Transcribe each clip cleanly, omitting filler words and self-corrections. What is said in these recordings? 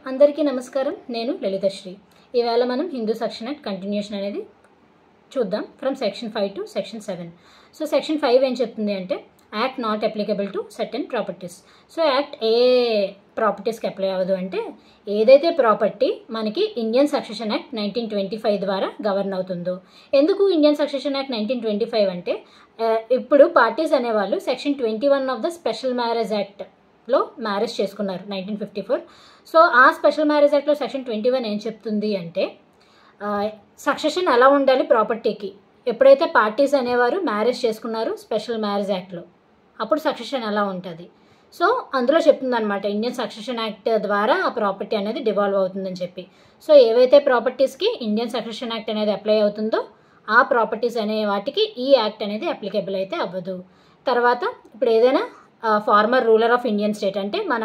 అందరికీ నమస్కారం. నేను లలితశ్రీ. ఇవాళ మనం హిందూ సక్షన్ యాక్ట్ కంటిన్యూషన్ అనేది చూద్దాం from section 5 to section 7. So section 5 ఏం చెప్తుంది అంటే act not applicable to certain properties. So act ఏ ప్రాపర్టీస్కి అప్లై అవ్వదు అంటే ఏదైతే ప్రాపర్టీ మనకి ఇండియన్ సక్సెషన్ యాక్ట్ 1925 ద్వారా గవర్న్ అవుతుందో. ఎందుకు ఇండియన్ సక్సెషన్ యాక్ట్ 1925 అంటే ఇప్పుడు పార్టీస్ అనేవాళ్ళు section 21 of the special marriage యాక్ట్లో మ్యారేజ్ చేసుకున్నారు 1954. సో ఆ స్పెషల్ మ్యారేజ్ యాక్ట్లో సెక్షన్ 21 ఏం చెప్తుంది అంటే సక్సెషన్ ఎలా ఉండాలి ప్రాపర్టీకి. ఎప్పుడైతే పార్టీస్ అనేవారు మ్యారేజ్ చేసుకున్నారు స్పెషల్ మ్యారేజ్ యాక్ట్లో అప్పుడు సక్సెషన్ ఎలా ఉంటుంది. సో అందులో చెప్తుందనమాట ఇండియన్ సక్సెషన్ యాక్ట్ ద్వారా ఆ ప్రాపర్టీ అనేది డివాల్వ్ అవుతుందని చెప్పి. సో ఏవైతే ప్రాపర్టీస్కి ఇండియన్ సక్సెషన్ యాక్ట్ అనేది అప్లై అవుతుందో ఆ ప్రాపర్టీస్ అనే వాటికి ఈ యాక్ట్ అనేది అప్లికబుల్ అయితే అవ్వదు. తర్వాత ఇప్పుడు ఏదైనా former ruler of Indian state అంటే మన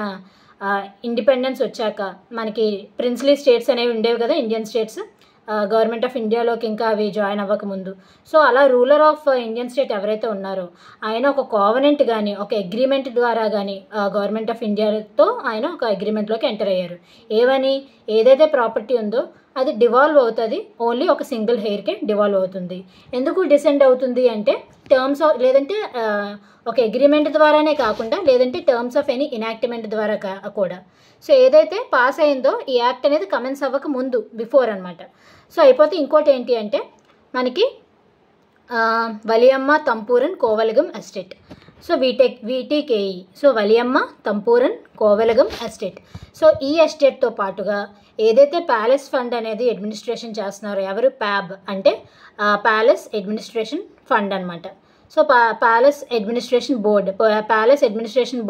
ఇండిపెండెన్స్ వచ్చాక మనకి ప్రిన్స్లీ స్టేట్స్ అనేవి ఉండేవి కదా ఇండియన్ స్టేట్స్, గవర్నమెంట్ ఆఫ్ ఇండియాలోకి ఇంకా అవి జాయిన్ అవ్వకముందు. సో అలా రూలర్ ఆఫ్ ఇండియన్ స్టేట్ ఎవరైతే ఉన్నారో ఆయన ఒక కోవనెంట్ కానీ ఒక అగ్రిమెంట్ ద్వారా కానీ గవర్నమెంట్ ఆఫ్ ఇండియాతో ఆయన ఒక అగ్రిమెంట్లోకి ఎంటర్ అయ్యారు. ఏవని ఏదైతే ప్రాపర్టీ ఉందో అది డివాల్వ్ అవుతుంది, ఓన్లీ ఒక సింగిల్ హెయిర్కే డివాల్వ్ అవుతుంది. ఎందుకు డిసెండ్ అవుతుంది అంటే టర్మ్స్ ఆఫ్ లేదంటే ఒక అగ్రిమెంట్ ద్వారానే కాకుండా లేదంటే టర్మ్స్ ఆఫ్ ఎనీ ఇనాక్టిమెంట్ ద్వారా కూడా. సో ఏదైతే పాస్ అయిందో ఈ యాక్ట్ అనేది కమెన్స్ అవ్వక ముందు బిఫోర్ అనమాట. సో అయిపోతే ఇంకోటి ఏంటి అంటే మనకి వలియమ్మ తంపూరన్ కోవలగం estate. So వీటీకేఈ. So వలియమ్మ తంపూరన్ కోవలగం estate. So ఈ ఎస్టేట్తో పాటుగా ఏదైతే ప్యాలెస్ ఫండ్ అనేది అడ్మినిస్ట్రేషన్ చేస్తున్నారో ఎవరు ప్యాబ్ అంటే ప్యాలెస్ అడ్మినిస్ట్రేషన్ ఫండ్ అనమాట. సో ప్యాలెస్ అడ్మినిస్ట్రేషన్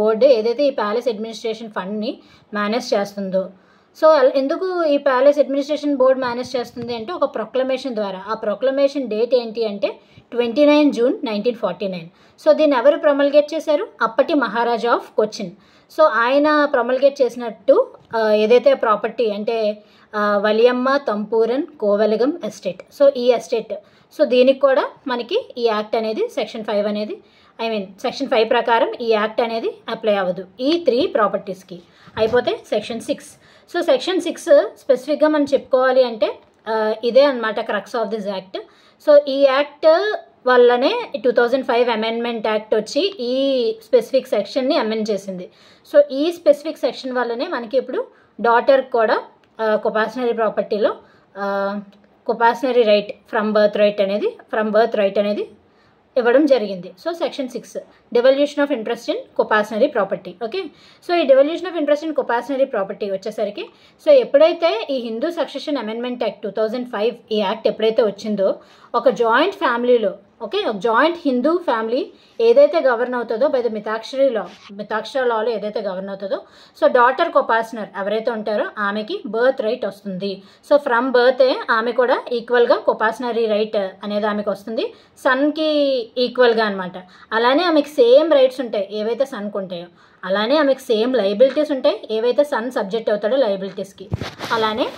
బోర్డు ఏదైతే ఈ ప్యాలెస్ అడ్మినిస్ట్రేషన్ ఫండ్ని మేనేజ్ చేస్తుందో. సో ఎందుకు ఈ ప్యాలెస్ అడ్మినిస్ట్రేషన్ బోర్డు మేనేజ్ చేస్తుంది అంటే ఒక ప్రొక్లమేషన్ ద్వారా. ఆ ప్రొక్లమేషన్ డేట్ ఏంటి అంటే 29 జూన్ 1949. సో దీన్ని ఎవరు ప్రొమల్గేట్ చేశారు? అప్పటి మహారాజా ఆఫ్ కొచ్చిన్. సో ఆయన ప్రొమల్గేట్ చేసినట్టు ఏదైతే ప్రాపర్టీ అంటే వలియమ్మ తంపూరన్ కోవలగం ఎస్టేట్. సో ఈ ఎస్టేట్ సో దీనికి కూడా మనకి ఈ యాక్ట్ అనేది సెక్షన్ 5 అనేది సెక్షన్ 5 ప్రకారం ఈ యాక్ట్ అనేది అప్లై అవ్వదు ఈ 3 ప్రాపర్టీస్కి. అయిపోతే సెక్షన్ 6. సో సెక్షన్ 6 స్పెసిఫిక్గా మనం చెప్పుకోవాలి అంటే ఇదే అనమాట crux of this act. So ఈ యాక్ట్ వల్లనే 2005 అమెండ్మెంట్ యాక్ట్ వచ్చి ఈ స్పెసిఫిక్ సెక్షన్ని అమెండ్ చేసింది. సో ఈ స్పెసిఫిక్ సెక్షన్ వల్లనే మనకి ఇప్పుడు డాటర్ కూడా కొపాషనరీ ప్రాపర్టీలో coparcenary right from birth right అనేది ఇవ్వడం జరిగింది. So section 6 devolution of interest in coparcenary property. Okay. So ఈ devolution of interest in coparcenary property వచ్చేసరికి సో ఎప్పుడైతే ఈ హిందూ సక్సెషన్ అమెండ్మెంట్ యాక్ట్ 2005 ఈ యాక్ట్ ఎప్పుడైతే వచ్చిందో ఒక జాయింట్ ఫ్యామిలీలో ఒక జాయింట్ హిందూ ఫ్యామిలీ ఏదైతే గవర్న్ అవుతుందో బై ద మితాక్షర లాలో ఏదైతే గవర్న్ అవుతుందో సో డాటర్ కొపాషనర్ ఎవరైతే ఉంటారో ఆమెకి బర్త్ రైట్ వస్తుంది. సో ఫ్రమ్ బర్తే ఆమె కూడా ఈక్వల్గా కొపాషనరీ రైట్ అనేది ఆమెకు వస్తుంది, సన్కి ఈక్వల్గా అనమాట. అలానే ఆమెకి సేమ్ రైట్స్ ఉంటాయి ఏవైతే సన్కి ఉంటాయో, అలానే ఆమెకు సేమ్ లయబిలిటీస్ ఉంటాయి ఏవైతే సన్ సబ్జెక్ట్ అవుతాడో లయబిలిటీస్కి. అలానే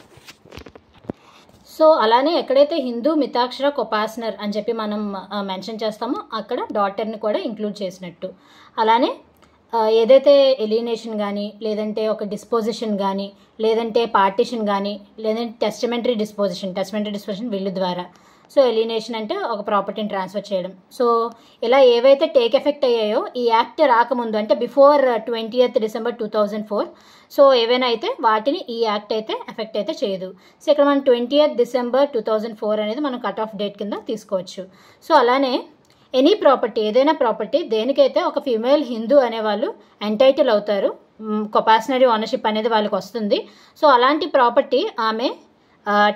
ఎక్కడైతే హిందూ మితాక్షర కొపాషనర్ అని చెప్పి మనం మెన్షన్ చేస్తామో అక్కడ డాటర్ని కూడా ఇంక్లూడ్ చేసినట్టు. అలానే ఏదైతే ఎలినేషన్ కానీ లేదంటే ఒక డిస్పోజిషన్ కానీ లేదంటే పార్టిషన్ కానీ లేదంటే టెస్టమెంటరీ డిస్పోజిషన్ వీళ్ళ ద్వారా. సో ఎలినేషన్ అంటే ఒక ప్రాపర్టీని ట్రాన్స్ఫర్ చేయడం. సో ఇలా ఏవైతే టేక్ ఎఫెక్ట్ అయ్యాయో ఈ యాక్ట్ రాకముందు అంటే బిఫోర్ 20th డిసెంబర్ 2004 సో ఏవైనా అయితే వాటిని ఈ యాక్ట్ అయితే ఎఫెక్ట్ అయితే చేయదు. సో ఇక్కడ మనం 20th డిసెంబర్ 2004 అనేది మనం కట్ ఆఫ్ డేట్ కింద తీసుకోవచ్చు. సో అలానే ఎనీ ప్రాపర్టీ ఏదైనా ప్రాపర్టీ దేనికైతే ఒక ఫీమేల్ హిందూ అనేవాళ్ళు ఎంటైటిల్ అవుతారు, కొపాషనరీ ఓనర్షిప్ అనేది వాళ్ళకి వస్తుంది. సో అలాంటి ప్రాపర్టీ ఆమె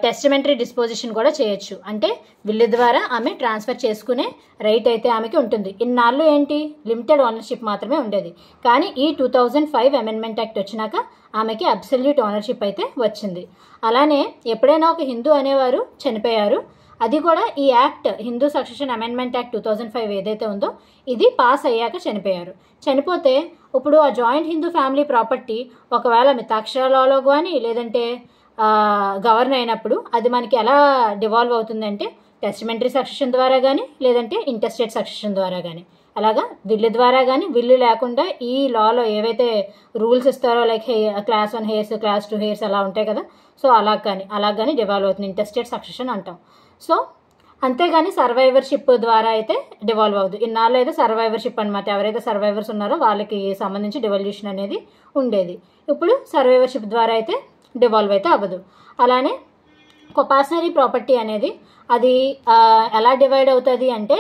టెస్టమెంటరీ డిస్పోజిషన్ కూడా చేయొచ్చు, అంటే వీళ్ళ ద్వారా ఆమె ట్రాన్స్ఫర్ చేసుకునే రైట్ అయితే ఆమెకి ఉంటుంది. ఇన్నాళ్ళు ఏంటి లిమిటెడ్ ఓనర్షిప్ మాత్రమే ఉండేది, కానీ ఈ 2005 అమెండ్మెంట్ యాక్ట్ వచ్చినాక ఆమెకి అబ్సల్యూట్ ఓనర్షిప్ అయితే వచ్చింది. అలానే ఎప్పుడైనా ఒక హిందూ అనేవారు చనిపోయారు, అది కూడా ఈ act Hindu succession amendment act 2005 ఏదైతే ఉందో ఇది పాస్ అయ్యాక చనిపోతే ఇప్పుడు ఆ జాయింట్ హిందూ ఫ్యామిలీ ప్రాపర్టీ ఒకవేళ మితాక్షర లాలో కానీ లేదంటే గవర్న్ అయినప్పుడు అది మనకి ఎలా డివాల్వ్ అవుతుందంటే టెస్టమెంటరీ సక్సెషన్ ద్వారా కానీ లేదంటే ఇంటర్స్టేట్ సక్సెషన్ ద్వారా కానీ అలాగా విల్లు ద్వారా కానీ, విల్లు లేకుండా ఈ లాలో ఏవైతే రూల్స్ ఇస్తారో like class 1 hairs, class 2 hairs అలా ఉంటాయి కదా, సో అలా కానీ డివాల్వ్ అవుతుంది, ఇంటెస్టేట్ సక్సెషన్ అంటాం. సో అంతేగాని సర్వైవర్షిప్ ద్వారా అయితే డివాల్వ్ అవ్వదు. ఇన్నాళ్ళు అయితే సర్వైవర్షిప్ అనమాట, ఎవరైతే సర్వైవర్స్ ఉన్నారో వాళ్ళకి సంబంధించి డివల్యూషన్ అనేది ఉండేది. ఇప్పుడు సర్వైవర్షిప్ ద్వారా అయితే డివాల్వ్ అయితే అవ్వదు. అలానే కొపాషనరీ ప్రాపర్టీ అనేది అది ఎలా డివైడ్ అవుతుంది అంటే,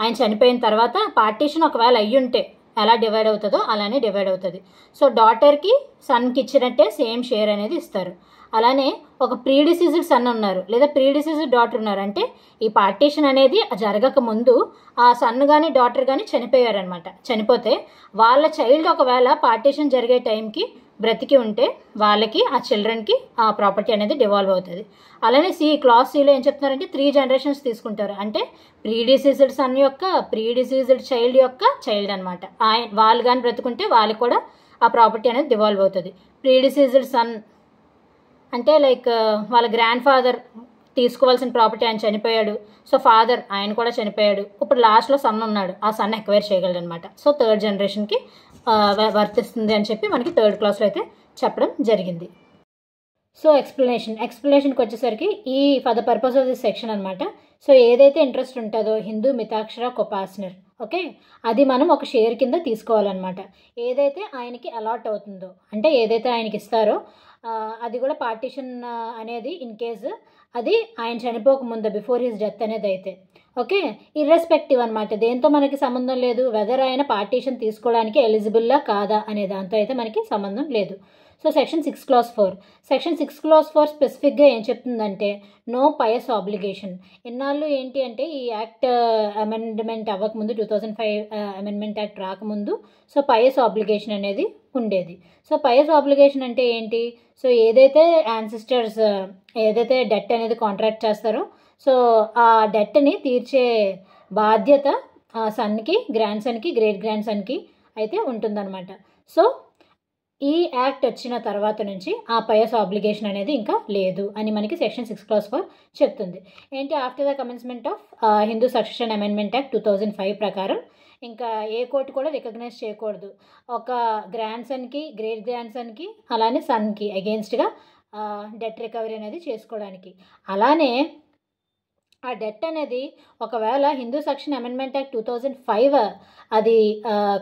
ఆయన చనిపోయిన తర్వాత పార్టీషన్ ఒకవేళ అయ్యుంటే ఎలా డివైడ్ అవుతుందో అలానే డివైడ్ అవుతుంది. సో డాటర్కి సన్కి ఇచ్చినట్టే సేమ్ షేర్ అనేది ఇస్తారు. అలానే ఒక ప్రీడిసీజ్డ్ సన్ ఉన్నారు లేదా ప్రీడిసీజ్డ్ డాటర్ ఉన్నారు అంటే, ఈ పార్టీషన్ అనేది జరగక ముందు ఆ సన్ కానీ డాటర్ కానీ చనిపోయారనమాట. చనిపోతే వాళ్ళ చైల్డ్ ఒకవేళ పార్టీషన్ జరిగే టైంకి బ్రతికి ఉంటే వాళ్ళకి, ఆ చిల్డ్రన్కి ఆ ప్రాపర్టీ అనేది డివాల్వ్ అవుతుంది. అలానే క్లాస్ సిలో ఏం చెప్తున్నారంటే 3 జనరేషన్స్ తీసుకుంటారు. అంటే ప్రీడిసీజ్డ్ సన్ యొక్క ప్రీడిసీజ్డ్ చైల్డ్ యొక్క చైల్డ్ అనమాట. వాళ్ళు కానీ బ్రతుకుంటే వాళ్ళకి కూడా ఆ ప్రాపర్టీ అనేది డివాల్వ్ అవుతుంది. ప్రీడిసీజ్డ్ సన్ అంటే లైక్ వాళ్ళ గ్రాండ్ ఫాదర్ తీసుకోవాల్సిన ప్రాపర్టీ ఆయన చనిపోయాడు, సో ఫాదర్ ఆయన కూడా చనిపోయాడు, ఇప్పుడు లాస్ట్లో సన్ ఉన్నాడు, ఆ సన్ ఎక్వైర్ చేయగలడు అనమాట. సో 3rd జనరేషన్కి వర్తిస్తుంది అని చెప్పి మనకి 3rd క్లాస్లో అయితే చెప్పడం జరిగింది. సో ఎక్స్ప్లెనేషన్కి వచ్చేసరికి ఈ for the purpose of this section అనమాట. సో ఏదైతే ఇంట్రెస్ట్ ఉంటుందో హిందూ మితాక్షర కొపాస్నర్, ఓకే, అది మనం ఒక షేర్ కింద తీసుకోవాలన్నమాట. ఏదైతే ఆయనకి అలాట్ అవుతుందో అంటే ఏదైతే ఆయనకి ఇస్తారో అది కూడా పార్టీషన్ అనేది ఇన్ కేసు అది ఆయన చనిపోకముందు బిఫోర్ హిస్ డెత్ అనేది అయితే ఓకే, ఇర్రెస్పెక్టివ్ అనమాట, దేంతో మనకి సంబంధం లేదు, వెదర్ ఆయన పార్టీషన్ తీసుకోవడానికి ఎలిజిబుల్లా కాదా అనే దాంతో అయితే మనకి సంబంధం లేదు. సో సెక్షన్ 6 క్లాస్ 4 స్పెసిఫిక్గా ఏం చెప్తుందంటే నో పయస్ ఆబ్లిగేషన్. ఇన్నాళ్ళు ఏంటి అంటే ఈ యాక్ట్ అమెండ్మెంట్ అవ్వకముందు 2005 అమెండ్మెంట్ యాక్ట్ రాకముందు సో పయస్ ఆబ్లిగేషన్ అనేది ఉండేది. సో పయస్ ఆబ్లిగేషన్ అంటే ఏంటి, సో ఏదైతే యాన్సిస్టర్స్ ఏదైతే డెట్ అనేది కాంట్రాక్ట్ చేస్తారో సో ఆ డెట్ని తీర్చే బాధ్యత సన్కి, గ్రాండ్ సన్కి, గ్రేట్ గ్రాండ్ సన్కి అయితే ఉంటుందన్నమాట. సో ఈ యాక్ట్ వచ్చిన తర్వాత నుంచి ఆ పయస్ ఆబ్లిగేషన్ అనేది ఇంకా లేదు అని మనకి సెక్షన్ 6 క్లాస్ 4 చెప్తుంది. ఏంటి, after the commencement of Hindu succession amendment act 2005 ప్రకారం ఇంకా ఏ కోర్టు కూడా రికగ్నైజ్ చేయకూడదు ఒక గ్రాండ్ సన్కి, గ్రేట్ గ్రాండ్ సన్కి, అలానే సన్కి అగెయిన్స్ట్గా డెట్ రికవరీ అనేది చేసుకోవడానికి. అలానే ఆ డెట్ అనేది ఒకవేళ హిందూ సక్సెషన్ అమెండ్మెంట్ యాక్ట్ 2005 అది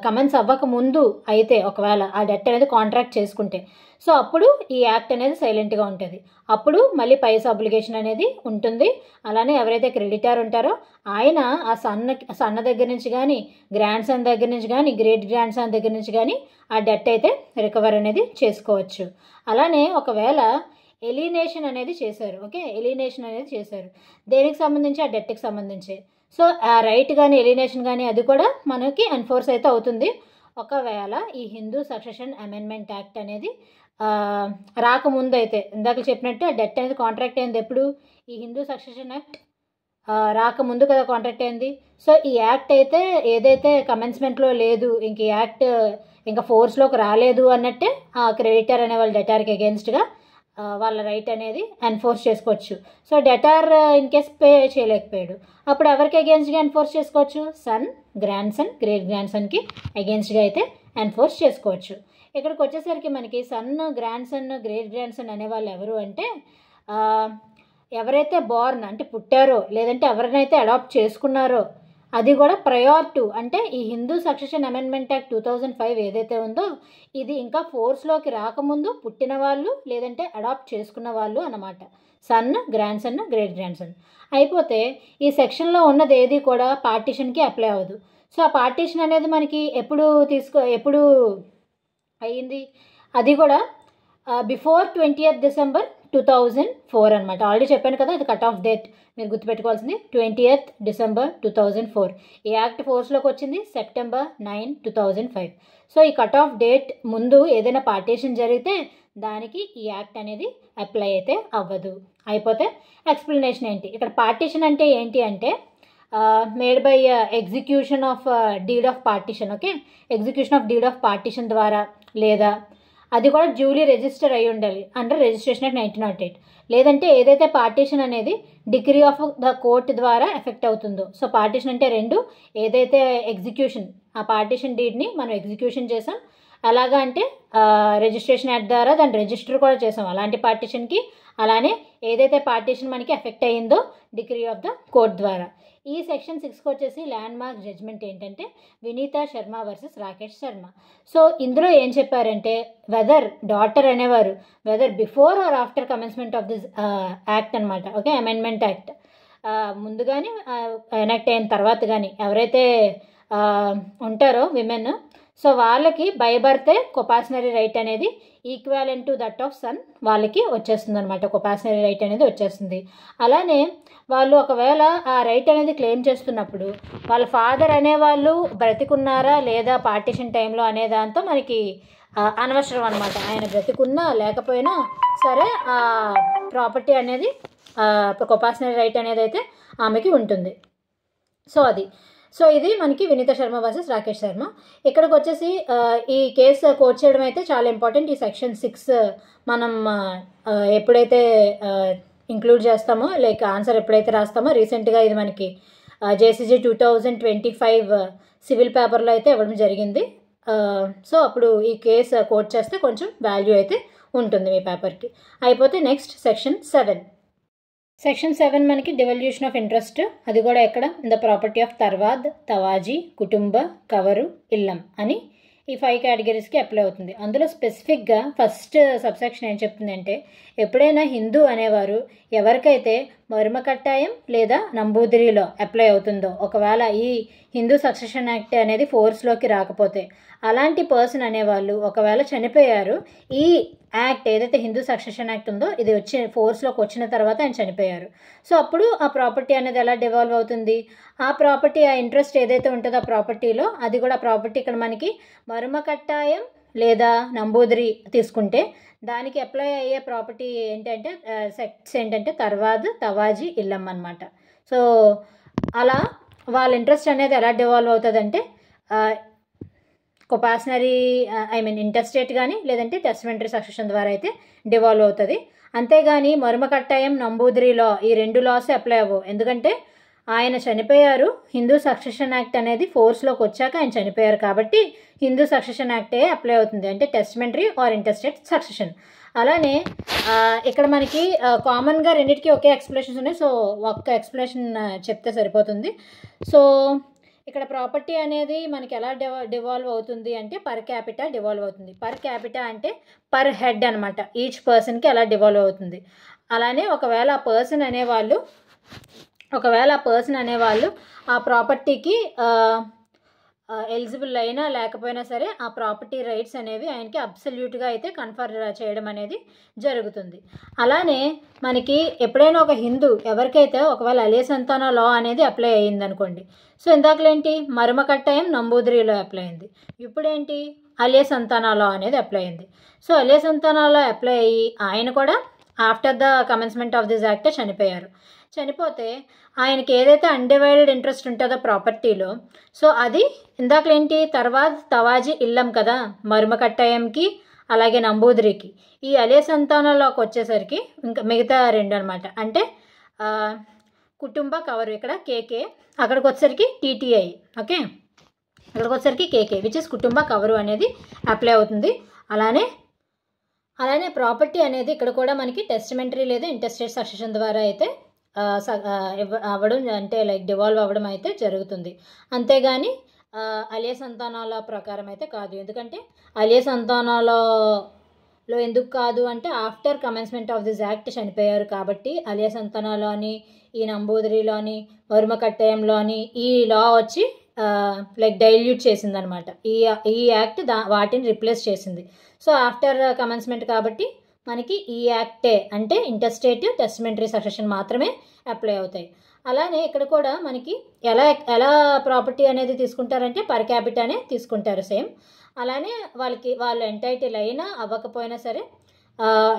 కమెన్స్ అవ్వక ముందు అయితే ఒకవేళ ఆ డెట్ అనేది కాంట్రాక్ట్ చేసుకుంటే సో అప్పుడు ఈ యాక్ట్ అనేది సైలెంట్గా ఉంటుంది. అప్పుడు మళ్ళీ పైస్ ఆబ్లిగేషన్ అనేది ఉంటుంది. అలానే ఎవరైతే క్రెడిటర్ ఉంటారో ఆయన ఆ సన్న దగ్గర నుంచి కానీ, గ్రాండ్ సన్ దగ్గర నుంచి కానీ, గ్రేట్ గ్రాండ్ సన్ దగ్గర నుంచి కానీ ఆ డెట్ అయితే రికవర్ అనేది చేసుకోవచ్చు. అలానే ఒకవేళ ఎలినేషన్ అనేది చేశారు, ఓకే, ఎలినేషన్ అనేది చేశారు దేనికి సంబంధించి, ఆ డెట్కి సంబంధించి. సో ఆ రైట్ కానీ ఎలినేషన్ కానీ అది కూడా మనకి ఎన్ఫోర్స్ అయితే అవుతుంది ఒకవేళ ఈ హిందూ సక్సెషన్ అమెండ్మెంట్ యాక్ట్ అనేది రాకముందు అయితే. ఇందాక చెప్పినట్టు ఆ డెట్ అనేది కాంట్రాక్ట్ అయింది ఎప్పుడు, ఈ హిందూ సక్సెషన్ యాక్ట్ రాకముందు కదా కాంట్రాక్ట్ అయింది. సో ఈ యాక్ట్ అయితే ఏదైతే కమెన్స్మెంట్లో లేదు, ఇంక ఈ యాక్ట్ ఇంకా ఫోర్స్లోకి రాలేదు అన్నట్టే ఆ క్రెడిటర్ అనే వాళ్ళ డెటార్కి అగేన్స్ట్గా వాళ్ళ రైట్ అనేది ఎన్ఫోర్స్ చేసుకోవచ్చు. So debtor in case pay చేయలేకపోయాడు, అప్పుడు ఎవరికి అగేన్స్ట్గా ఎన్ఫోర్స్ చేసుకోవచ్చు, son, grand son, great grand సన్కి అగేన్స్ట్గా అయితే ఎన్ఫోర్స్ చేసుకోవచ్చు. ఇక్కడికి వచ్చేసరికి మనకి son, grand son, great grand son అనేవాళ్ళు ఎవరు అంటే ఎవరైతే బోర్న్ అంటే పుట్టారో లేదంటే ఎవరినైతే అడాప్ట్ చేసుకున్నారో అది కూడా ప్రయర్ టు అంటే ఈ హిందూ సక్సెషన్ అమెండ్మెంట్ యాక్ట్ 2005 ఏదైతే ఉందో ఇది ఇంకా ఫోర్స్లోకి రాకముందు పుట్టిన వాళ్ళు లేదంటే అడాప్ట్ చేసుకున్న వాళ్ళు అన్నమాట. Son, grand son, great grand son అయిపోతే ఈ సెక్షన్లో ఉన్నది ఏది కూడా పార్టీషన్కి అప్లై అవ్వదు. సో ఆ పార్టీషన్ అనేది మనకి ఎప్పుడు అయ్యింది, అది కూడా బిఫోర్ 20th December 2004 అనమాట. ఆల్రెడీ చెప్పాను కదా, అది కట్ ఆఫ్ డేట్ మీరు గుర్తుపెట్టుకోవాల్సింది 20th December 2004. ఈ యాక్ట్ ఫోర్స్లోకి వచ్చింది September 9, 2005. సో ఈ కట్ ఆఫ్ డేట్ ముందు ఏదైనా పార్టీషన్ జరిగితే దానికి ఈ యాక్ట్ అనేది అప్లై అయితే అవ్వదు. అయిపోతే ఎక్స్ప్లెనేషన్ ఏంటి, ఇక్కడ పార్టీషన్ అంటే ఏంటి అంటే made by execution of deed of partition, okay, execution of deed of partition ద్వారా లేదా అది కూడా డ్యూలీ రిజిస్టర్ అయి ఉండాలి అండర్ రిజిస్ట్రేషన్ యాక్ట్ 1908. లేదంటే ఏదైతే పార్టీషన్ అనేది డిగ్రీ ఆఫ్ ద కోర్ట్ ద్వారా ఎఫెక్ట్ అవుతుందో, సో పార్టీషన్ అంటే రెండు, ఏదైతే ఎగ్జిక్యూషన్ ఆ పార్టీషన్ డీడ్ని మనం ఎగ్జిక్యూషన్ చేసాం, అలాగా అంటే రిజిస్ట్రేషన్ యాక్ట్ ద్వారా దాన్ని రిజిస్టర్ కూడా చేసాం అలాంటి పార్టీషన్కి, అలానే ఏదైతే పార్టీషన్ మనకి ఎఫెక్ట్ అయ్యిందో డిగ్రీ ఆఫ్ ద కోర్ట్ ద్వారా. ఈ సెక్షన్ 6కి వచ్చేసి ల్యాండ్ మార్క్ జడ్జ్మెంట్ ఏంటంటే వినీతా శర్మ వర్సెస్ రాకేష్ శర్మ. సో ఇందులో ఏం చెప్పారంటే వెదర్ డాటర్ అనేవారు whether before or after commencement of this act అనమాట. ఓకే, అమెండ్మెంట్ యాక్ట్ ముందు కానీ ఎనాక్ట్ అయిన తర్వాత కానీ ఎవరైతే ఉంటారో విమెన్, సో వాళ్ళకి బై బర్తే కొపాషనరీ రైట్ అనేది equivalent to that of son వాళ్ళకి వచ్చేస్తుంది అనమాట. కొపాషనరీ రైట్ అనేది వచ్చేస్తుంది. అలానే వాళ్ళు ఒకవేళ ఆ రైట్ అనేది క్లెయిమ్ చేస్తున్నప్పుడు వాళ్ళ ఫాదర్ అనేవాళ్ళు బ్రతికున్నారా లేదా పార్టీషన్ టైంలో అనే దాంతో మనకి అనవసరం అనమాట. ఆయన బ్రతికున్నా లేకపోయినా సరే ఆ ప్రాపర్టీ అనేది కొపాషనరీ రైట్ అనేది అయితే ఆమెకి ఉంటుంది. సో ఇది మనకి వినీతా శర్మ వర్సెస్ రాకేష్ శర్మ. ఇక్కడికి వచ్చేసి ఈ కేసు కోట్ చేయడం అయితే చాలా ఇంపార్టెంట్. ఈ సెక్షన్ 6 మనం ఎప్పుడైతే ఇంక్లూడ్ చేస్తామో, లైక్ ఆన్సర్ ఎప్పుడైతే రాస్తామో, రీసెంట్గా ఇది మనకి జేసీజీ 2025 సివిల్ పేపర్లో అయితే ఇవ్వడం జరిగింది. సో అప్పుడు ఈ కేసు కోట్ చేస్తే కొంచెం వాల్యూ అయితే ఉంటుంది మీ పేపర్కి. అయిపోతే నెక్స్ట్ సెక్షన్ 7. సెక్షన్ 7 మనకి డివల్యూషన్ ఆఫ్ ఇంట్రెస్ట్, అది కూడా ఎక్కడ ఇన్ ద ప్రాపర్టీ ఆఫ్ తర్వాద్, తవాజీ, కుటుంబ, కవరు, ఇల్లం అని ఈ 5 కేటగిరీస్కి అప్లై అవుతుంది. అందులో స్పెసిఫిక్గా ఫస్ట్ సబ్సెక్షన్ ఏం చెప్తుందంటే ఎప్పుడైనా హిందూ అనేవారు ఎవరికైతే మరుమకట్టాయం లేదా నంబూదిరిలో అప్లై అవుతుందో, ఒకవేళ ఈ హిందూ సక్సెషన్ యాక్ట్ అనేది ఫోర్స్లోకి రాకపోతే అలాంటి పర్సన్ అనేవాళ్ళు ఒకవేళ చనిపోయారు, ఈ యాక్ట్ ఏదైతే హిందూ సక్సెషన్ యాక్ట్ ఉందో ఇది వచ్చి ఫోర్స్లోకి వచ్చిన తర్వాత ఆయన చనిపోయారు. సో అప్పుడు ఆ ప్రాపర్టీ అనేది ఎలా డివాల్వ్ అవుతుంది, ఆ ప్రాపర్టీ ఆ ఇంట్రెస్ట్ ఏదైతే ఉంటుందో ఆ ప్రాపర్టీలో, అది కూడా ప్రాపర్టీ ఇక్కడ మనకి మరుమకట్టాయం లేదా నంబూదిరి తీసుకుంటే దానికి అప్లై అయ్యే ప్రాపర్టీ ఏంటంటే సెక్ట్స్ ఏంటంటే తర్వాద్, తవాజీ, ఇల్లం అనమాట. సో అలా వాళ్ళ ఇంట్రెస్ట్ అనేది ఎలా డివాల్వ్ అవుతుందంటే కొపాషనరీ ఇంటర్స్టేట్ కానీ లేదంటే టెస్టమెంటరీ సక్సెషన్ ద్వారా అయితే డివాల్వ్ అవుతుంది. అంతేగాని మరుమకట్టాయం, నంబూదిరిలో ఈ 2 లాస్ అప్లై అవ్వవు. ఎందుకంటే ఆయన చనిపోయారు, హిందూ సక్సెషన్ యాక్ట్ అనేది ఫోర్స్లోకి వచ్చాక ఆయన చనిపోయారు కాబట్టి హిందూ సక్సెషన్ యాక్టే అప్లై అవుతుంది, అంటే టెస్టమెంటరీ ఆర్ ఇంటర్స్టేట్ సక్సెషన్. అలానే ఇక్కడ మనకి కామన్గా రెండింటికి ఒకే ఎక్స్ప్లెనేషన్స్ ఉన్నాయి. సో ఒక్క ఎక్స్ప్లెనేషన్ చెప్తే సరిపోతుంది. సో ఇక్కడ ప్రాపర్టీ అనేది మనకి ఎలా డివాల్వ్ అవుతుంది అంటే పర్ క్యాపిటా డివాల్వ్ అవుతుంది. పర్ క్యాపిటా అంటే పర్ హెడ్ అనమాట, ఈచ్ పర్సన్కి ఎలా డివాల్వ్ అవుతుంది. అలానే ఒకవేళ ఆ పర్సన్ అనేవాళ్ళు ఆ ప్రాపర్టీకి ఎలిజిబుల్ అయినా లేకపోయినా సరే ఆ ప్రాపర్టీ రైట్స్ అనేవి ఆయనకి అబ్సల్యూట్గా అయితే కన్ఫర్ చేయడం అనేది జరుగుతుంది. అలానే మనకి ఎప్పుడైనా ఒక హిందూ ఎవరికైతే ఒకవేళ అలియ సంతాన లా అనేది అప్లై అయ్యింది అనుకోండి, సో ఇందాకలేంటి మరుమకట్టాయం నంబూదిరిలో అప్లై అయింది, ఇప్పుడేంటి అలియ సంతాన లా అనేది అప్లై అయింది. సో అలియ సంతాన లా అప్లై అయ్యి ఆయన కూడా after the commencement of this act చనిపోయారు. చనిపోతే ఆయనకి ఏదైతే అన్డివైడెడ్ ఇంట్రెస్ట్ ఉంటుందో ప్రాపర్టీలో, సో అది ఇందాకలేంటి తర్వాద్, తవాజీ, ఇల్లం కదా మరుమకట్టాయంకి అలాగే నంబూదిరికి. ఈ అలియ సంతానంలోకి వచ్చేసరికి ఇంకా మిగతా 2 అనమాట, అంటే కుటుంబ, కవరు ఇక్కడ కేకే, అక్కడికి వచ్చేసరికి టీటీఐ. ఓకే, అక్కడికి వచ్చేసరికి కేకే విచ్ ఇస్ కుటుంబ, కవరు అనేది అప్లై అవుతుంది. అలానే ప్రాపర్టీ అనేది ఇక్కడ కూడా మనకి టెస్టమెంటరీ లేదా ఇంటర్స్టేట్ సక్సెషన్ ద్వారా అయితే అవ్వడం అంటే లైక్ డివాల్వ్ అవ్వడం అయితే జరుగుతుంది. అంతేగాని అలియ సంతానాల ప్రకారం అయితే కాదు. ఎందుకంటే అలియ సంతానాలలో ఎందుకు కాదు అంటే after commencement of this act చనిపోయారు కాబట్టి అలియ సంతానాలోని, ఈ నంబూదిరిలోని, మరుమకట్టాయంలోని ఈ లా వచ్చి లైక్ డైల్యూట్ చేసిందనమాట. ఈ యాక్ట్ వాటిని రిప్లేస్ చేసింది. సో ఆఫ్టర్ కమెన్స్మెంట్ కాబట్టి మనకి ఈ యాక్టే అంటే ఇంటర్స్టేట్ టెస్టమెంటరీ సక్సెషన్ మాత్రమే అప్లై అవుతాయి. అలానే ఇక్కడ కూడా మనకి ఎలా ప్రాపర్టీ అనేది తీసుకుంటారంటే పర్ క్యాపిటానే తీసుకుంటారు సేమ్. అలానే వాళ్ళు ఎంటైటిల్ అయినా అవ్వకపోయినా సరే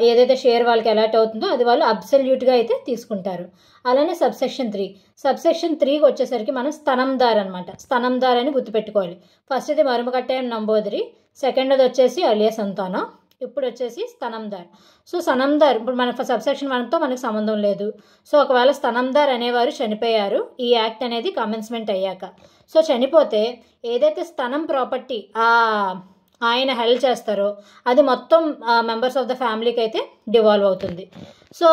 ఏదైతే షేర్ వాళ్ళకి అలాట్ అవుతుందో అది వాళ్ళు అబ్సల్యూట్గా అయితే తీసుకుంటారు. అలానే సబ్సెక్షన్ 3కి వచ్చేసరికి మనం స్తనందార్ అనమాట. స్తనందార్ అని గుర్తుపెట్టుకోవాలి. ఫస్ట్ ఇది మరుమకట్టాయం నంబూదిరి, సెకండ్ అది వచ్చేసి అలియ సంతానం, ఇప్పుడు వచ్చేసి స్తనందార్. సో స్తనందార్ ఇప్పుడు మన సబ్సెక్షన్ 1తో మనకు సంబంధం లేదు. సో ఒకవేళ స్తనందార్ అనేవారు చనిపోయారు ఈ యాక్ట్ అనేది కమెన్స్మెంట్ అయ్యాక. సో చనిపోతే ఏదైతే స్తనం ప్రాపర్టీ ఆయన హెల్డ్ చేస్తారో అది మొత్తం మెంబర్స్ ఆఫ్ ద ఫ్యామిలీకి అయితే డివాల్వ్ అవుతుంది. So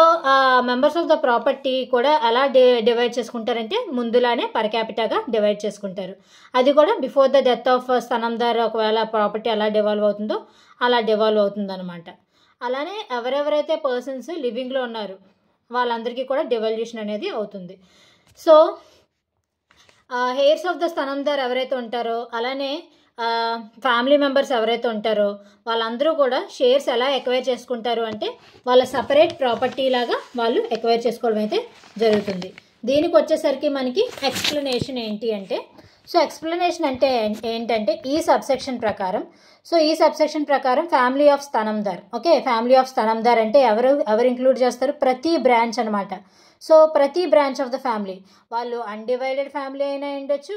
members of the property కూడా ఎలా డివైడ్ చేసుకుంటారంటే ముందులానే పర్ క్యాపిటాగా డివైడ్ చేసుకుంటారు. అది కూడా బిఫోర్ ద డెత్ ఆఫ్ స్తనందార్ ఒకవేళ ప్రాపర్టీ ఎలా డివాల్వ్ అవుతుందో అలా డివాల్వ్ అవుతుంది అనమాట. అలానే ఎవరెవరైతే పర్సన్స్ లివింగ్లో ఉన్నారు వాళ్ళందరికీ కూడా డివల్యూషన్ అనేది అవుతుంది. సో హెయిర్స్ ఆఫ్ ద స్తనందార్ ఎవరైతే ఉంటారో అలానే ఫ్యామిలీ మెంబర్స్ ఎవరైతే ఉంటారో వాళ్ళందరూ కూడా షేర్స్ ఎలా ఎక్వైర్ చేసుకుంటారు అంటే వాళ్ళ సపరేట్ ప్రాపర్టీ లాగా వాళ్ళు ఎక్వైర్ చేసుకోవడం అయితే జరుగుతుంది. దీనికి వచ్చేసరికి మనకి ఎక్స్ప్లెనేషన్ ఏంటి అంటే సో ఎక్స్ప్లెనేషన్ అంటే ఏంటంటే ఈ సబ్సెక్షన్ ప్రకారం ఫ్యామిలీ ఆఫ్ స్తనందార్. ఓకే, ఫ్యామిలీ ఆఫ్ స్తనందార్ అంటే ఎవరు ఇంక్లూడ్ చేస్తారు? ప్రతి బ్రాంచ్ అనమాట. సో ప్రతి బ్రాంచ్ ఆఫ్ ద ఫ్యామిలీ వాళ్ళు అన్డివైడెడ్ ఫ్యామిలీ అయినా ఉండొచ్చు,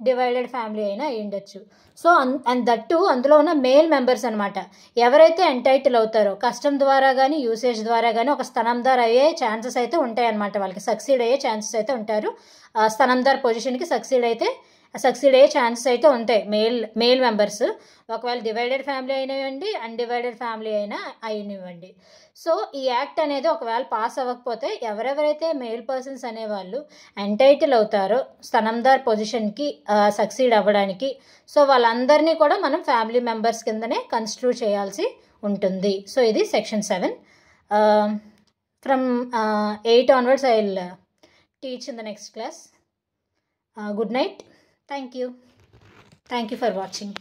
డివైడెడ్ ఫ్యామిలీ అయినా ఉండొచ్చు. సో అండ్ దట్టు అందులో ఉన్న మేల్ మెంబర్స్ అనమాట. ఎవరైతే ఎంటైటిల్ అవుతారో కస్టమ్ ద్వారా కానీ యూసేజ్ ద్వారా కానీ ఒక స్తనందార్ అయ్యే ఛాన్సెస్ అయితే ఉంటాయన్నమాట. వాళ్ళకి సక్సీడ్ అయ్యే ఛాన్సెస్ అయితే ఉంటారు. స్తనందార్ పొజిషన్కి సక్సీడ్ అయ్యే ఛాన్సెస్ అయితే ఉంటాయి మేల్ మెంబర్స్. ఒకవేళ డివైడెడ్ ఫ్యామిలీ అయినవ్వండి, అన్డివైడెడ్ ఫ్యామిలీ అయినా అయినవ్వండి. సో ఈ యాక్ట్ అనేది ఒకవేళ పాస్ అవ్వకపోతే ఎవరెవరైతే మేల్ పర్సన్స్ అనేవాళ్ళు ఎంటైటిల్ అవుతారో స్తనందార్ పొజిషన్కి సక్సీడ్ అవ్వడానికి సో వాళ్ళందరినీ కూడా మనం ఫ్యామిలీ మెంబర్స్ కిందనే కన్సిడర్ చేయాల్సి ఉంటుంది. సో ఇది section 7. From 8 onwards I will teach in the next class. Good night. Thank you for watching.